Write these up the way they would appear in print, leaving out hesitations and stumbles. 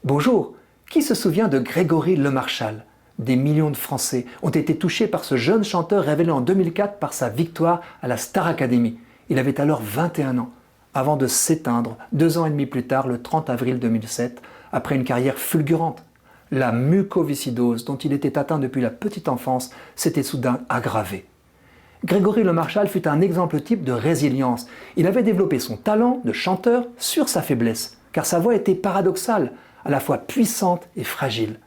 Bonjour, qui se souvient de Grégory Lemarchal? Des millions de Français ont été touchés par ce jeune chanteur révélé en 2004 par sa victoire à la Star Academy. Il avait alors 21 ans, avant de s'éteindre 2 ans et demi plus tard, le 30 avril 2007, après une carrière fulgurante. La mucoviscidose dont il était atteint depuis la petite enfance s'était soudain aggravée. Grégory Lemarchal fut un exemple type de résilience. Il avait développé son talent de chanteur sur sa faiblesse, car sa voix était paradoxale, à la fois puissante et fragile.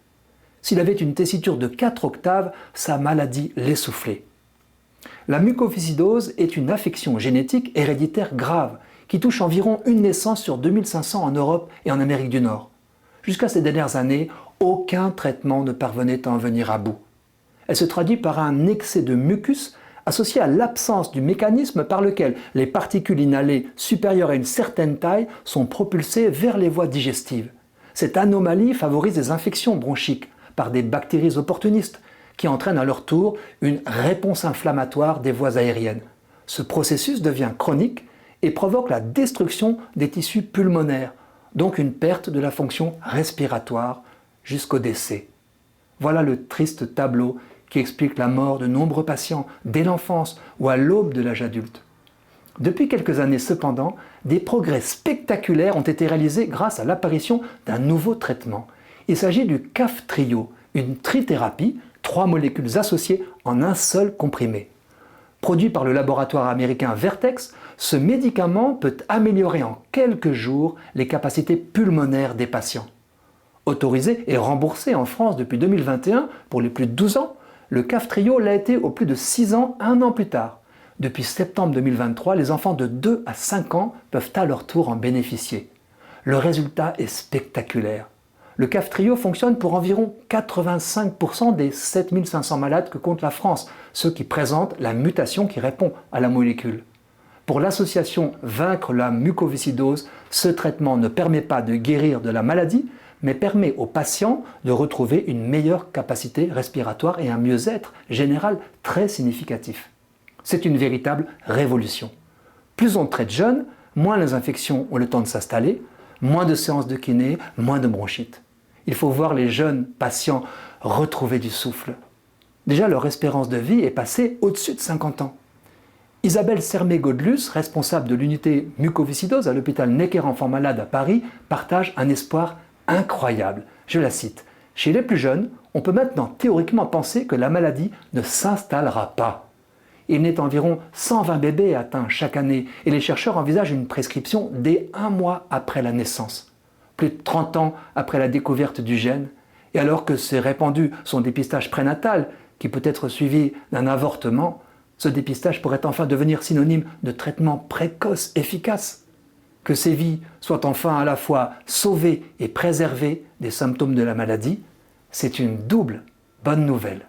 S'il avait une tessiture de 4 octaves, sa maladie l'essoufflait. La mucoviscidose est une affection génétique héréditaire grave qui touche environ une naissance sur 2500 en Europe et en Amérique du Nord. Jusqu'à ces dernières années, aucun traitement ne parvenait à en venir à bout. Elle se traduit par un excès de mucus associé à l'absence du mécanisme par lequel les particules inhalées supérieures à une certaine taille sont propulsées vers les voies digestives. Cette anomalie favorise des infections bronchiques par des bactéries opportunistes qui entraînent à leur tour une réponse inflammatoire des voies aériennes. Ce processus devient chronique et provoque la destruction des tissus pulmonaires, donc une perte de la fonction respiratoire jusqu'au décès. Voilà le triste tableau qui explique la mort de nombreux patients dès l'enfance ou à l'aube de l'âge adulte. Depuis quelques années cependant, des progrès spectaculaires ont été réalisés grâce à l'apparition d'un nouveau traitement. Il s'agit du Kaftrio, une trithérapie, 3 molécules associées en un seul comprimé. Produit par le laboratoire américain Vertex, ce médicament peut améliorer en quelques jours les capacités pulmonaires des patients. Autorisé et remboursé en France depuis 2021 pour les plus de 12 ans, le Kaftrio l'a été au plus de 6 ans, 1 an plus tard. Depuis septembre 2023, les enfants de 2 à 5 ans peuvent à leur tour en bénéficier. Le résultat est spectaculaire. Le Kaftrio fonctionne pour environ 85% des 7500 malades que compte la France, ceux qui présentent la mutation qui répond à la molécule. Pour l'association Vaincre la mucoviscidose, ce traitement ne permet pas de guérir de la maladie, mais permet aux patients de retrouver une meilleure capacité respiratoire et un mieux-être général très significatif. C'est une véritable révolution. Plus on traite jeune, moins les infections ont le temps de s'installer, moins de séances de kiné, moins de bronchite. Il faut voir les jeunes patients retrouver du souffle. Déjà, leur espérance de vie est passée au-dessus de 50 ans. Isabelle Sermé-Godlus, responsable de l'unité mucoviscidose à l'hôpital Necker-Enfants Malades à Paris, partage un espoir incroyable. Je la cite. « Chez les plus jeunes, on peut maintenant théoriquement penser que la maladie ne s'installera pas. Il naît environ 120 bébés atteints chaque année et les chercheurs envisagent une prescription dès 1 mois après la naissance. Plus de 30 ans après la découverte du gène, et alors que c'est répandu son dépistage prénatal, qui peut être suivi d'un avortement, ce dépistage pourrait enfin devenir synonyme de traitement précoce efficace. Que ces vies soient enfin à la fois sauvées et préservées des symptômes de la maladie, c'est une double bonne nouvelle.